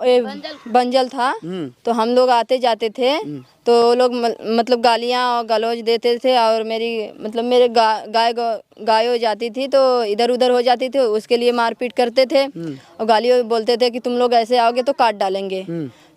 Benzyl था। तो हम लोग आते जाते थे तो वो लोग मतलब गालियाँ और गलौज देते थे और मेरे गाय हो जाती थी तो इधर उधर हो जाती थी, उसके लिए मारपीट करते थे और गालियाँ बोलते थे कि तुम लोग ऐसे आओगे तो काट डालेंगे।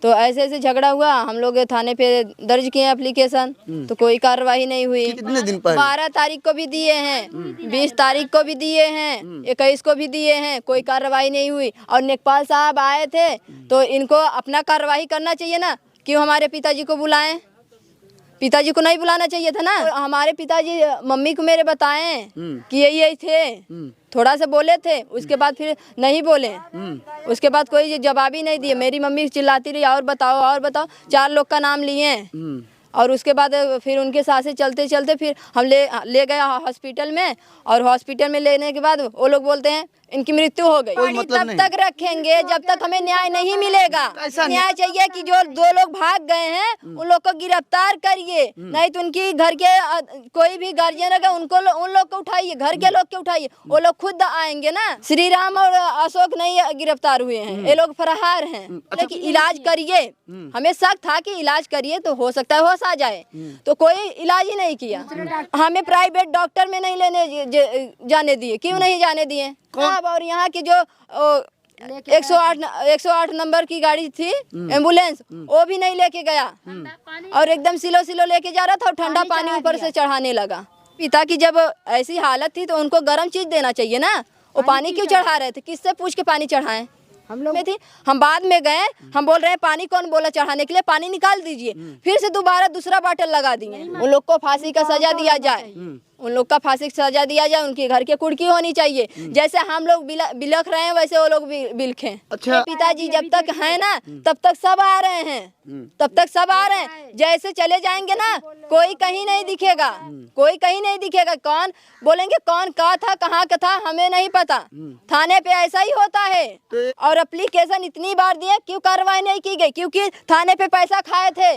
तो ऐसे ऐसे झगड़ा हुआ, हम लोग थाने पे दर्ज किए एप्लीकेशन, तो कोई कार्रवाई नहीं हुई। कितने दिन पहले? 12 तारीख को भी दिए हैं, 20 तारीख को भी दिए हैं, 21 को भी दिए हैं, कोई कार्रवाई नहीं हुई। और नेकपाल साहब आए थे तो इनको अपना कार्रवाई करना चाहिए ना, क्यों हमारे पिताजी को बुलाएं? पिताजी को नहीं बुलाना चाहिए था ना। हमारे पिताजी मम्मी को मेरे बताएं कि यही थे, थोड़ा सा बोले थे, उसके बाद फिर नहीं बोले, उसके बाद कोई जवाब ही नहीं दिए। मेरी मम्मी चिल्लाती रही और बताओ, 4 लोग का नाम लिए और उसके बाद फिर उनके सांसें चलते चलते फिर हम ले गए हॉस्पिटल में, और हॉस्पिटल में लेने के बाद वो लोग बोलते हैं इनकी मृत्यु हो गई। तब तक रखेंगे जब तक हमें न्याय नहीं मिलेगा। न्याय चाहिए कि जो 2 लोग भाग गए हैं उन लोग को गिरफ्तार करिए, नहीं तो उनकी घर के कोई भी गार्जियन रहेगा उन लोग को उठाइए, घर के लोग को उठाइए, वो लोग खुद आएंगे ना। श्री राम और अशोक नहीं गिरफ्तार हुए हैं, ये लोग फरार हैं। लेकिन इलाज करिए, हमें शक था कि इलाज करिए तो हो सकता है होश आ जाए, तो कोई इलाज ही नहीं किया। हमें प्राइवेट डॉक्टर में नहीं जाने दिए। क्यों नहीं जाने दिए? और यहाँ की जो 108 नंबर की गाड़ी थी एम्बुलेंस, वो भी नहीं लेके गया और एकदम सिलो लेके जा रहा था और ठंडा पानी ऊपर से चढ़ाने लगा। पिता की जब ऐसी हालत थी तो उनको गर्म चीज देना चाहिए ना। वो पानी क्यों चढ़ा रहे थे? किससे पूछ के पानी चढ़ाएं? हम लोग में थी, हम बाद में गए, हम बोल रहे हैं पानी कौन बोला चढ़ाने के लिए, पानी निकाल दीजिए। फिर से दोबारा दूसरा बाटल लगा दिए। उन लोग को फांसी का सजा दिया जाए, उन लोग का फांसी की सजा दिया जाए, उनके घर के कुर्की होनी चाहिए। जैसे हम लोग बिलख रहे हैं वैसे वो लोग भी बिलखें। अच्छा। पिताजी जब तक है ना तब तक सब आ रहे हैं, तब तक सब आ रहे हैं। जैसे चले जाएंगे ना कोई कहीं नहीं दिखेगा, कोई कहीं नहीं दिखेगा। कौन बोलेंगे कौन का था कहाँ का था हमें नहीं पता। थाने पे ऐसा ही होता है। और एप्लीकेशन इतनी बार दिए, क्यों कार्रवाई नहीं की गई? क्योंकि थाने पे पैसा खाए थे,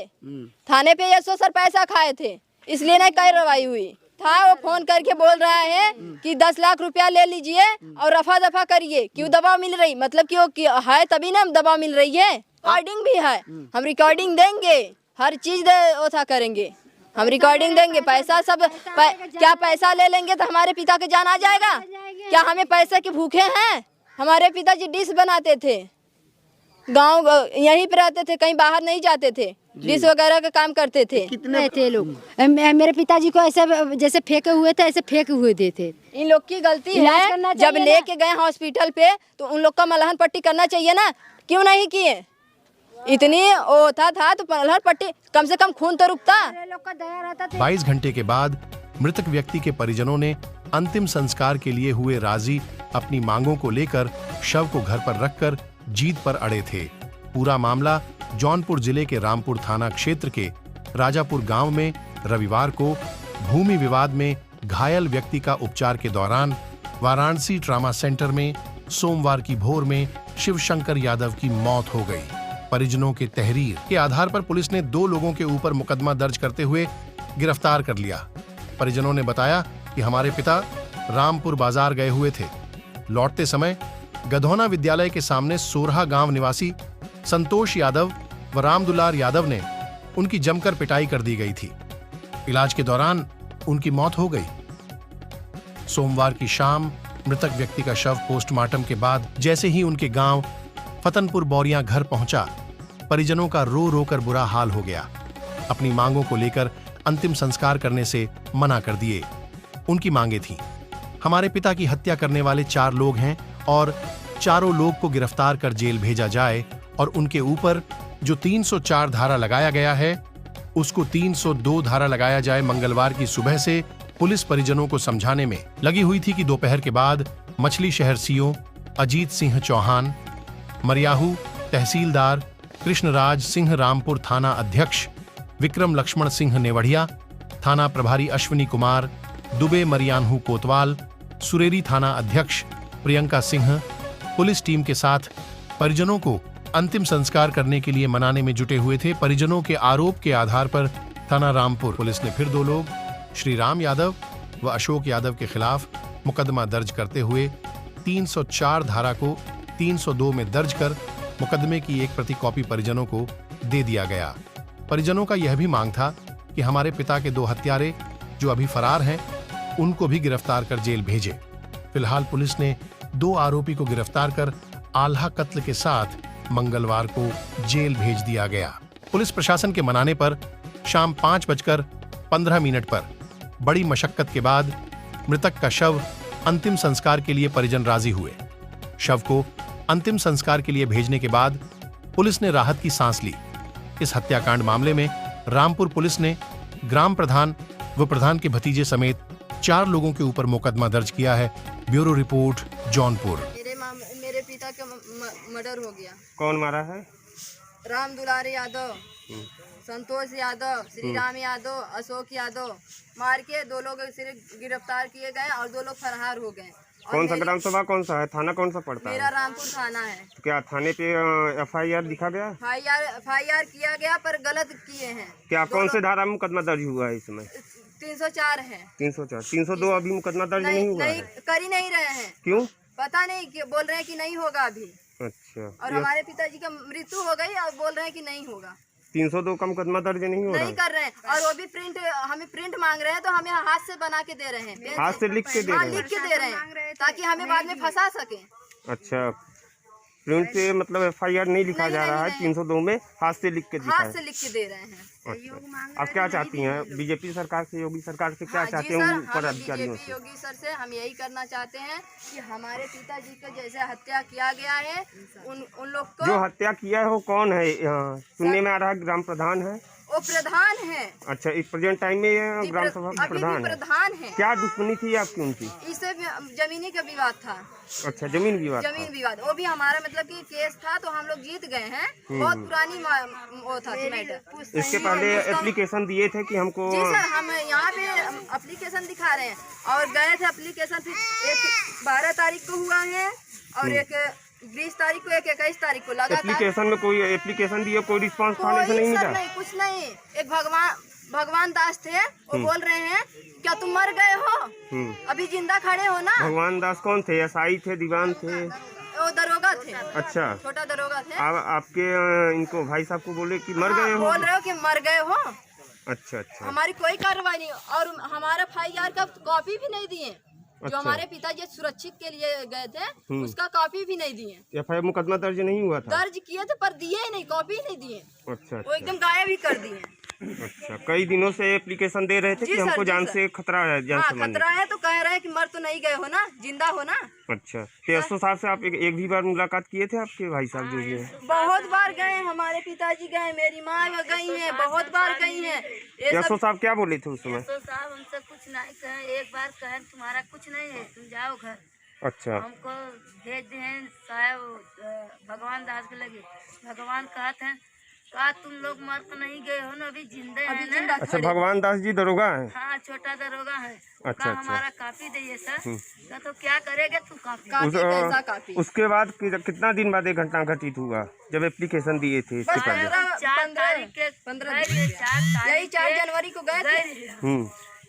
थाने पे यशो सर पैसा खाए थे, इसलिए नहीं कार्रवाई हुई था। वो फोन करके बोल रहा है कि 10 लाख रुपया ले लीजिए और रफा दफा करिए। क्यों दबाव मिल रही? मतलब कि है तभी ना दबाव मिल रही है। रिकॉर्डिंग भी है, हम रिकॉर्डिंग देंगे, हर चीज ओथा करेंगे, हम रिकॉर्डिंग देंगे। पैसा सब क्या पैसा ले लेंगे तो हमारे पिता के जान आ जाएगा? क्या हमें पैसे के भूखे हैं? हमारे पिताजी डिश बनाते थे, गांव यहीं पे रहते थे, कहीं बाहर नहीं जाते थे, डिश वगैरह का काम करते थे। कितने थे लोग? मेरे पिताजी को ऐसे जैसे फेंके हुए थे, ऐसे फेंके हुए थे। इन लोग की गलती है, जब लेके गए हॉस्पिटल पे तो उन लोग का मलहन पट्टी करना चाहिए ना। क्यों नहीं किए? इतनी ओथा था तो मलहन पट्टी, कम से कम खून तो रुकता। 22 घंटे के बाद मृतक व्यक्ति के परिजनों ने अंतिम संस्कार के लिए हुए राजी अपनी मांगों को लेकर शव को घर पर रखकर जीत पर अड़े थे। पूरा मामला जौनपुर जिले के रामपुर थाना क्षेत्र के राजापुर गांव में रविवार को भूमि विवाद में घायल व्यक्ति का उपचार के दौरान वाराणसी ट्रामा सेंटर में सोमवार की भोर में शिवशंकर यादव की मौत हो गई। परिजनों के तहरीर के आधार पर पुलिस ने 2 लोगों के ऊपर मुकदमा दर्ज करते हुए गिरफ्तार कर लिया। परिजनों ने बताया कि हमारे पिता रामपुर बाजार गए हुए थे। लौटते समय गधौना विद्यालय के सामने सोरहा गांव निवासी संतोष यादव व रामदुलार यादव ने उनकी जमकर पिटाई कर दी गई थी। इलाज के दौरान उनकी मौत हो गई। सोमवार की शाम मृतक व्यक्ति का शव पोस्टमार्टम के बाद जैसे ही उनके गांव फतनपुर बौरिया घर पहुंचा, परिजनों का रो रो कर बुरा हाल हो गया। अपनी मांगों को लेकर अंतिम संस्कार करने से मना कर दिए। उनकी मांगे थीं, हमारे पिता की हत्या करने वाले 4 लोग हैं और चारों लोग को गिरफ्तार कर जेल भेजा जाए और उनके ऊपर जो 304 धारा लगाया गया है उसको 302 धारा लगाया जाए। मंगलवार की सुबह से पुलिस परिजनों को समझाने में लगी हुई थी कि दोपहर के बाद मछली शहर सीओ अजीत सिंह चौहान, मरियाहू तहसीलदार कृष्णराज सिंह, रामपुर थाना अध्यक्ष विक्रम लक्ष्मण सिंह नेवढ़िया, थाना प्रभारी अश्विनी कुमार दुबे, मरियानहू कोतवाल, सुरेरी थाना अध्यक्ष प्रियंका सिंह पुलिस टीम के साथ परिजनों को अंतिम संस्कार करने के लिए मनाने में जुटे हुए थे। परिजनों के आरोप के आधार पर थाना रामपुर पुलिस ने फिर 2 लोग श्री राम यादव व अशोक यादव के खिलाफ मुकदमा दर्ज करते हुए 304 धारा को 302 में दर्ज कर मुकदमे की एक प्रति कॉपी परिजनों को दे दिया गया। परिजनों का यह भी मांग था कि हमारे पिता के 2 हत्यारे जो अभी फरार हैं, उनको भी गिरफ्तार कर जेल भेजे। फिलहाल पुलिस ने 2 आरोपी को गिरफ्तार कर आल्हा कत्ल के साथ मंगलवार को जेल भेज दिया गया। पुलिस प्रशासन के मनाने पर शाम 5:15 पर बड़ी मशक्कत के बाद मृतक का शव अंतिम संस्कार के लिए परिजन राजी हुए। शव को अंतिम संस्कार के लिए भेजने के बाद पुलिस ने राहत की सांस ली। इस हत्याकांड मामले में रामपुर पुलिस ने ग्राम प्रधान व प्रधान के भतीजे समेत 4 लोगों के ऊपर मुकदमा दर्ज किया है। Bureau report, Jaunpur. मेरे पिता का मर्डर हो गया। कौन मारा है? राम दुलारी यादव, संतोष यादव, श्री राम यादव, अशोक यादव मार के 2 लोग सिर्फ गिरफ्तार किए गए और 2 लोग फरार हो गए। कौन सा ग्राम सभा कौन सा है? थाना कौन सा पड़ता है? मेरा रामपुर थाना है। तो क्या थाने पे FIR लिखा गया? FIR किया गया पर गलत किए हैं। क्या कौन से धारा में मुकदमा दर्ज हुआ है इसमें? 304 है। 304, 302 अभी मुकदमा दर्ज नहीं हुआ है? कर ही नहीं रहे हैं। क्यों? पता नहीं, बोल रहे हैं कि नहीं होगा अभी। अच्छा। और हमारे पिताजी का मृत्यु हो गई और बोल रहे हैं कि नहीं होगा। 302 का मुकदमा दर्ज नहीं हो रहा है? नहीं कर रहे हैं। और वो भी हमें प्रिंट मांग रहे हैं, तो हमें हाथ से बना के दे रहे हैं। हाथ से लिख के दे रहे हैं? लिख के दे रहे हैं ताकि हमें बाद में फंसा सके। अच्छा, प्रिंट से मतलब FIR नहीं लिखा जा रहा है, 302 में हाथ से लिख के हाथ से लिख के दे रहे हैं। अच्छा, आप क्या चाहती हैं? बीजेपी सरकार से, योगी सरकार से क्या चाहते हैं? ऊपर अधिकारियों से? योगी सर से हम यही करना चाहते हैं कि हमारे पिताजी का जैसे हत्या किया गया है, उन लोग को। जो हत्या किया है वो कौन है? सुनने में आ रहा है ग्राम प्रधान है। वो प्रधान है। अच्छा, इस प्रेजेंट टाइम में ग्राम सभा प्रधान है। क्या दुश्मनी थी आपकी उनकी? इससे जमीनी का विवाद था। अच्छा, जमीन विवाद। जमीन विवाद, वो भी हमारा मतलब कि केस था, तो हम लोग जीत गए हैं। बहुत पुरानी वो था मैटर। इसके पहले एप्लीकेशन दिए थे कि हमको? जी सर, हम यहाँ पे एप्लीकेशन दिखा रहे हैं और गए थे एप्लीकेशन। फिर एक 12 तारीख को हुआ है और एक 20 तारीख को, एक 21 तारीख को लगा। एप्लीकेशन में कोई एप्लीकेशन दिया, कोई रिस्पांस थाने से नहीं मिला? नहीं, कुछ नहीं। एक भगवान दास थे, वो बोल रहे हैं क्या तुम मर गए हो, अभी जिंदा खड़े हो ना। भगवान दास कौन थे? SI थे, दीवान थे? वो दरोगा थे। अच्छा, छोटा दरोगा थे। आपके इनको भाई साहब को बोले कि मर गए हो? बोल रहे हो कि मर गए हो। अच्छा अच्छा। हमारी कोई कार्रवाई नहीं और हमारा FIR का कॉपी भी नहीं दिए। जो हमारे पिताजी सुरक्षित के लिए गए थे, उसका कॉपी भी नहीं दिए। FIR मुकदमा दर्ज नहीं हुआ था? दर्ज किए थे पर दिए ही नहीं, कॉपी नहीं दिए। अच्छा। वो एकदम गायब ही कर दिए। अच्छा, कई दिनों से एप्लीकेशन दे रहे थे कि हमको जान से खतरा है, जान से मरने। खतरा है तो कह रहे हैं कि मर तो नहीं गए हो ना, जिंदा हो ना। अच्छा, तो SO साहब से आप एक भी बार मुलाकात किए थे? आपके भाई साहब जो भी है? बहुत बार गए, हमारे पिताजी गए, मेरी माँ गई है, बहुत बार गई है। SO साहब क्या बोले थे उस समय? SO साहब हमसे कुछ नहीं कहे, एक बार कहे तुम्हारा कुछ नहीं है, तुम जाओ घर। अच्छा। हमको भेज दिए साहब भगवान दास के लगे। भगवान कहते हैं का तुम लोग मर तो नहीं गए हो ना, अभी जिंदे हैं ना। अच्छा, भगवान दास जी दरोगा है? हाँ, छोटा दरोगा है। अच्छा। हमारा कापी दिए सर, तो क्या करेगा तू? कापी। उसके बाद कितना दिन बाद ये घटना घटित हुआ जब एप्लीकेशन दिए थे? इसके पहले 4 तारीख के 4 जनवरी को गए थे।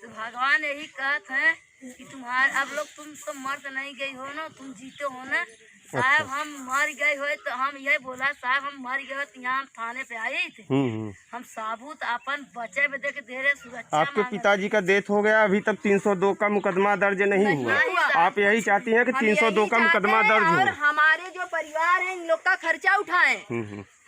तो भगवान यही कहते हैं कि तुम्हारे अब लोग तुम तो मर तो नहीं गई हो ना, तुम जीते हो ना साहब। हम मर गए हो तो हम यही बोला साहब हम मर गए हो, तो यहाँ हम थाने पे आए थे। हम साबुत अपन बचे बदे के दे रहे सुरक्षा। आपके पिताजी का डेथ हो गया, अभी तक 302 का मुकदमा दर्ज नहीं हुआ। आप यही चाहती हैं कि 302 का मुकदमा दर्ज हो? और हमारे जो परिवार है, इन लोग का खर्चा उठाए।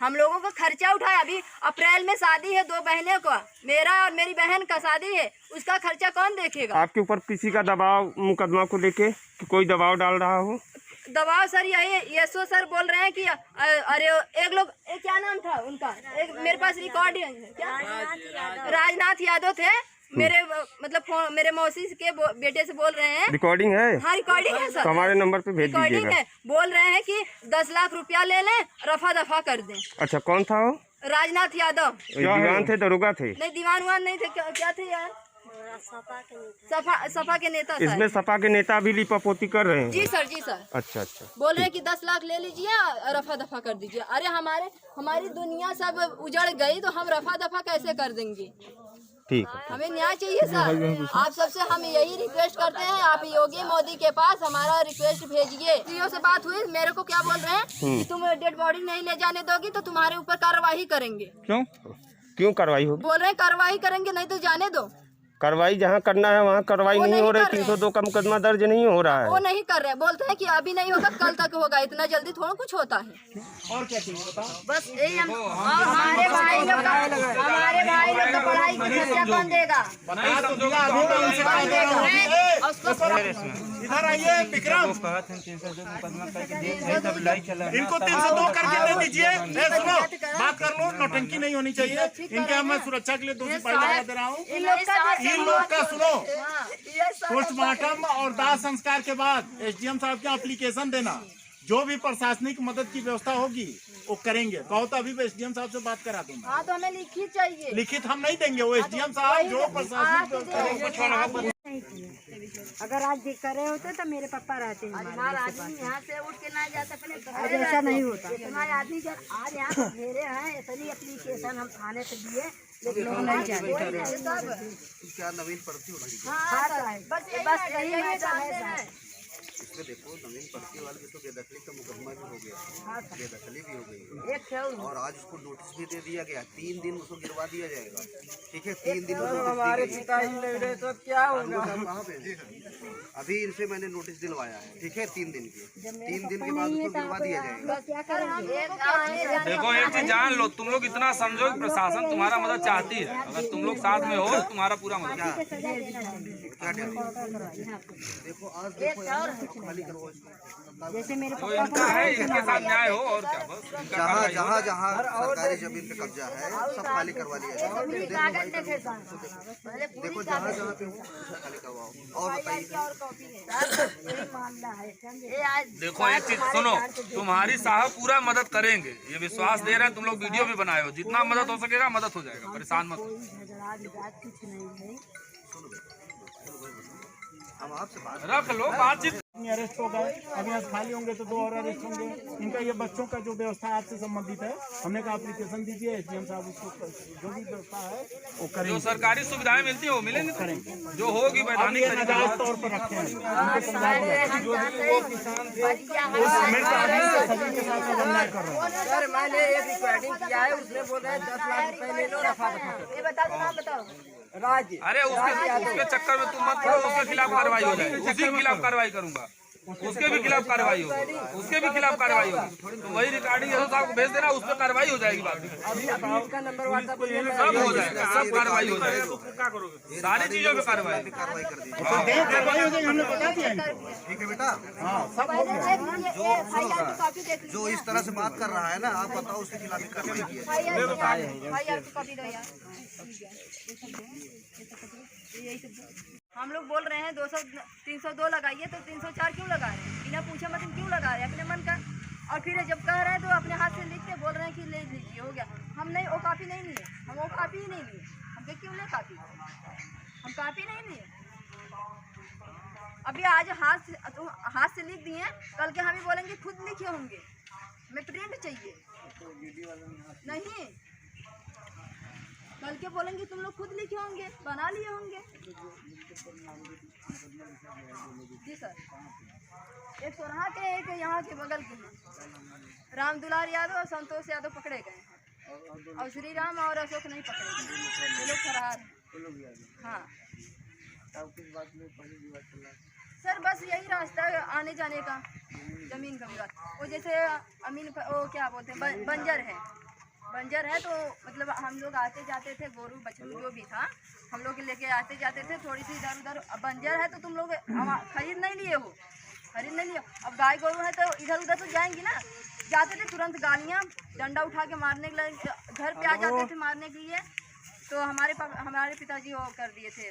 हम लोगों का खर्चा उठाए। अभी अप्रैल में शादी है 2 बहनों का, मेरा और मेरी बहन का शादी है, उसका खर्चा कौन देखेगा? आपके ऊपर किसी का दबाव मुकदमा को लेके कि कोई दबाव डाल रहा हो? दबाव सर यही SO सर बोल रहे हैं कि अरे एक लोग क्या नाम था उनका, एक मेरे पास रिकॉर्ड है, क्या राजनाथ यादव थे। मेरे मतलब मेरे मौसी के बेटे से बोल रहे हैं। रिकॉर्डिंग है? हाँ, रिकॉर्डिंग है सर। हमारे नंबर पे भेज दीजिएगा। है, बोल रहे हैं कि 10 लाख रुपया ले लें, रफा दफा कर दें। अच्छा, कौन था वो? राजनाथ यादव। दीवान थे, दरोगा थे? नहीं, दीवान वान नहीं थे। क्या थे यार? सपा के नेता। इसमें सपा के नेता भी लिपापोती कर रहे हैं? जी सर, जी सर। अच्छा अच्छा। बोल रहे हैं कि 10 लाख ले लीजिए, रफा दफा कर दीजिए। अरे हमारी दुनिया सब उजड़ गई तो हम रफा दफा कैसे कर देंगे? ठीक हमें न्याय चाहिए सर। आप सबसे हम यही रिक्वेस्ट करते हैं, आप योगी मोदी के पास हमारा रिक्वेस्ट भेजिए। सीओ से बात हुई, मेरे को क्या बोल रहे हैं कि तुम डेड बॉडी नहीं ले जाने दोगी तो तुम्हारे ऊपर कार्रवाई करेंगे। क्यों कार्रवाई होगी? बोल रहे हैं कार्रवाई करेंगे, नहीं तो जाने दो। कार्रवाई जहाँ करना है वहाँ कार्रवाई नहीं हो रही। 302 का मुकदमा दर्ज नहीं हो रहा है। वो नहीं कर रहे, बोलते हैं कि अभी नहीं होगा, कल तक होगा। इतना जल्दी थोड़ा कुछ होता है। और क्या चाहिए बताओ? बस यही हम, और हमारे भाई लोग का पढ़ाई की खर्चा कौन देगा? इधर आइए विक्रम, इनको 302 करके दे दीजिए। सुनो, बात कर लो, नौटंकी नहीं होनी चाहिए। इनके मैं सुरक्षा के लिए 2 सिपाही लगा दे रहा हूँ। इन लोग का सुनो, पोस्टमार्टम और दाह संस्कार के बाद एसडीएम साहब के एप्लीकेशन देना, जो भी प्रशासनिक मदद की व्यवस्था होगी वो करेंगे। कहो तो अभी एसडीएम साहब से बात करा दूंगा। हाँ तो हमें लिखित चाहिए। लिखित हम नहीं देंगे, वो एसडीएम साहब जो प्रशासनिक व्यवस्था। अगर आज देख कर रहे होते तो मेरे पापा रहते हैं। हमारा आदमी यहाँ से उठ के ना जाता अपने आज ऐसा नहीं होता। हमारे आदमी जब आज यहाँ पर घेरे हैं, इतनी एप्लीकेशन हम थाने से दिए, लेकिन लोग नहीं जाते। क्या नवीन भर्ती होगी? बस यही मैदान है। इसमें देखो, नवीन भर्ती वाले तो बेदखली का मुकदमा भी हो गया, बेदखली भी हो गई और आज उसको नोटिस भी दे दिया गया। 3 दिन उसको गिरवा दिया जाएगा। ठीक है, 3 दिन हमारे पिताजी लग रहे तो क्या होगा? अभी इनसे मैंने नोटिस दिलवाया है। ठीक है, 3 दिन की, 3 दिन के बाद उसको गिरवा दिया जाएगा। देखो एक चीज जान लो, तुम लोग इतना समझो कि प्रशासन तुम्हारा मदद चाहती है। अगर तुम लोग साथ में हो तुम्हारा पूरा मदद। क्या देखो, आज देखो खाली करवाओ, जैसे मेरे जो इनका है इनके साथ न्याय हो और क्या। बस जहाँ जहाँ सरकारी जमीन पे कब्जा है सब खाली करवा लिया जाए। देखो जहाँ जहाँ पे खाली करवाओ। और बताइए, देखो एक चीज सुनो, तुम्हारी साहब पूरा मदद करेंगे, ये विश्वास दे रहे हैं। तुम लोग वीडियो भी बनाए हो, जितना मदद हो सकेगा मदद हो जाएगा, परेशान मत हो। हम आपसे बात रख लो बातचीत। अरेस्ट हो गए, अभी यहाँ खाली होंगे तो 2 और अरेस्ट होंगे। इनका ये बच्चों का जो व्यवस्था आपसे संबंधित है, हमने कहा एप्लीकेशन दीजिए, एसडीएम साहब उसको जो भी व्यवस्था है वो करेंगे। जो सरकारी सुविधाएं मिलती है वो मिलेंगे, करेंगे जो होगी वैधानिक तरीके नाजायज तौर पर रखे हैं। उनको समझा दिया जो भी वो किसान थे वो सीमेंट आदमी से सभी के साथ अन्याय कर रहे हैं। सर मैंने एक रिकॉर्डिंग किया है, उसने बोला है 10 लाख रुपए ले लो, रफा दफा। ये बताओ, नाम बताओ। राज्य अरे उसके चक्कर में तुम मत पड़ो, उसके खिलाफ कार्रवाई हो जाएगी। उसी के खिलाफ कार्रवाई करूंगा, उसके भी खिलाफ कार्रवाई होगी, उसके भी खिलाफ कार्रवाई होगी। तो वही रिकॉर्डिंग एसओ साहब को भेज देना, उस पर कार्रवाई हो जाएगी। बात का नंबर व्हाट्सएप सब हो जाएगा, सब कार्रवाई हो जाएगी, सारी चीजों पे कार्रवाई कर दी। हमने बता दिया इनको। ठीक है बेटा, जो इस तरह से बात कर रहा है ना, आप बताओ उसके खिलाफ कार्रवाई की है। हम लोग बोल रहे हैं 302 लगाइए, तो 304 क्यों लगा रहे हैं? बिना पूछे मतलब क्यों लगा रहे हैं अपने मन का? और फिर जब कह रहे हैं तो अपने हाथ से लिख के बोल रहे हैं कि ले लीजिए, हो गया। हम नहीं, वो कापी नहीं लिए, हम वो कापी ही नहीं लिए। हम क्यों ले कापी? हम कापी नहीं लिए। अभी आज हाथ से लिख दिए, कल के हम ही बोलेंगे खुद लिखे होंगे, हमें प्रिंट चाहिए नहीं। कल के बोलेंगे तुम लोग खुद लिखे होंगे, बना लिए होंगे। जी सर, एक सोरहा के, एक यहाँ के बगल के हैं। राम दुलार यादव और संतोष यादव पकड़े गए हैं, और श्री राम और अशोक नहीं पकड़े गए, ये लोग फरार हैं। हाँ सर, बस यही रास्ता है आने जाने का, जमीन का विवाद। वो जैसे अमीन वो क्या बोलते हैं, बंजर है तो मतलब हम लोग आते जाते थे, गोरू बछड़ू जो भी था हम लोग लेके आते जाते थे। थोड़ी सी इधर उधर बंजर है तो तुम लोग खरीद नहीं लिए हो, अब गाय गोरू है तो इधर उधर तो जाएंगी ना। जाते थे तुरंत गालियाँ डंडा उठा के मारने के लिए, घर पे आ जाते थे मारने के लिए। तो हमारे पिताजी वो कर दिए थे,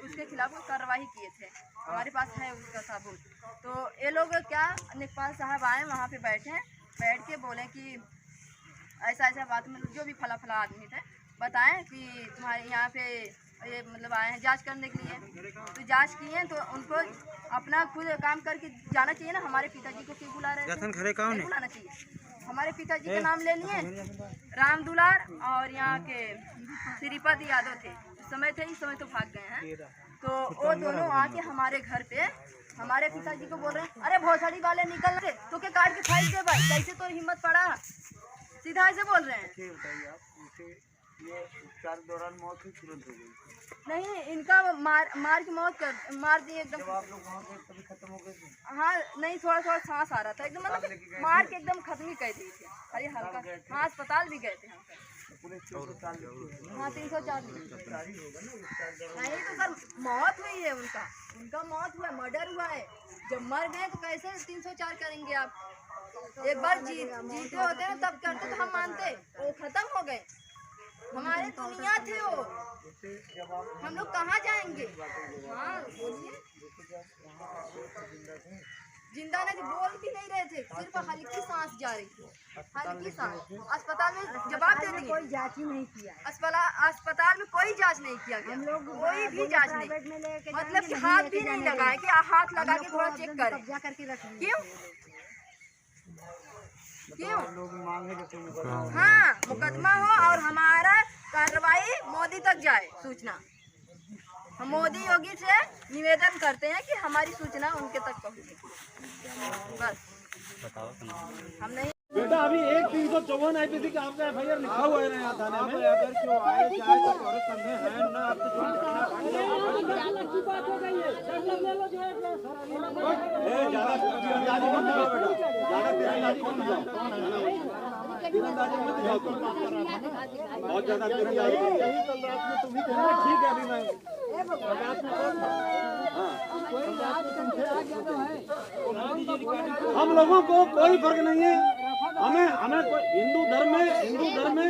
उसके खिलाफ कार्रवाई किए थे। हमारे पास है उसका सबूत। तो ये लोग क्या, लेखपाल साहब आए, वहाँ पे बैठ के बोले कि ऐसा बात में जो भी फला आदमी थे बताएं कि तुम्हारे यहाँ पे ये मतलब आए हैं जांच करने के लिए। तो जांच किए तो उनको अपना खुद काम करके जाना चाहिए ना। हमारे पिताजी को क्यों बुला रहे थे? नहीं बुलाना चाहिए। हमारे पिताजी का नाम ले लिए, राम दुलार और यहाँ के श्रीपद यादव थे, समय थे, इस समय तो भाग गए हैं। तो वो दोनों आके हमारे घर पे हमारे पिताजी को बोल रहे हैं, अरे भोसड़ी वाले निकल रहे तो के काट के फेंक दे भाई, कैसे तो हिम्मत पड़ा, सीधा ऐसे बोल रहे हैं। ये उपचार के दौरान मौत हुई, तुरंत हो गई? नहीं, इनका मार की मौत मार दी एकदम। जब आप लोग वहाँ गए तभी खत्म हो गए थे? हाँ नहीं, थोड़ा थोड़ा सांस आ रहा था एकदम, मतलब मार के एकदम खत्म ही कर दी थी। अरे हल्का, हाँ अस्पताल भी गए थे हम। पुलिस 304 लिखी है। हाँ 304 नहीं तो सर मौत हुई है उनका मौत हुआ है, मर्डर हुआ है। जब मर गए तो कैसे 304 करेंगे आप? एक बार जीते होते हैं तब करते तो हम मानते, वो खत्म हो गए, हमारे दुनिया थे वो, हम लोग कहाँ जाएंगे? हाँ बोलिए। जिंदा नहीं, बोल भी नहीं रहे थे, सिर्फ हल्की सांस जा रही थी, हल्की सांस। अस्पताल में जवाब दे दिए, कोई जांच ही नहीं किया। अस्पताल में कोई जांच नहीं किया गया, हम लोग कोई भी जांच नहीं, मतलब कि हाथ भी नहीं लगाए कि हाथ लगा के थोड़ा चेक करें। कब्जा करके रख लिया। क्यों? क्यों? लोग मांगे कि मुकदमा हो। हाँ मुकदमा हो और हमारा कार्रवाई मोदी तक जाए सूचना। हम मोदी योगी से निवेदन करते हैं कि हमारी सूचना उनके तक पहुंचे। बस हम नहीं। बेटा अभी 354 IPC का आपका FIR लिखा हुआ है ना यहाँ थाने में। अगर क्यों आए चाहे तो औरत संदेह है ना, आप तो ज्यादा तीरंदाजी मत दिखाओ बेटा, ज्यादा तीरंदाजी मत दिखाओ, तीरंदाजी मत दिखाओ तुम, बहुत ज्यादा तीरंदाजी। यही कल रात में तुम ही थे ना? ठीक है अभी मैं हम लोगों को कोई फर्क नहीं है। हमें कोई हिंदू धर्म में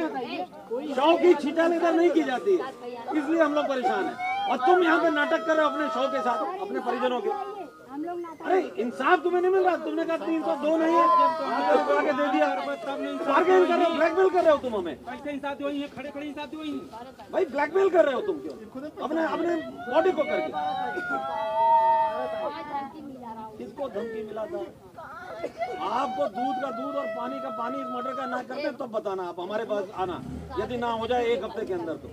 शव की छिटा इधर नहीं की जाती है, इसलिए हम लोग परेशान हैं। और तुम यहाँ पे नाटक कर रहे हो अपने शव के साथ, अपने परिजनों के। अरे इंसाफ तुम्हें नहीं मिल रहा, तुमने कहा 302 नहीं है, आगे दे दिया। बार्गेन कर रहे हो, ब्लैकमेल कर रहे हो तुम हमें। इंसाफ वही है, खड़े खड़े इंसाफ वही भाई ब्लैकमेल कर रहे हो तुम, क्यों अपने बॉडी को करके? किसको धमकी मिला था? आपको दूध का दूध और पानी का पानी इस मर्डर का ना करते तो बताना, आप हमारे पास आना, यदि ना हो जाए 1 हफ्ते के अंदर तो।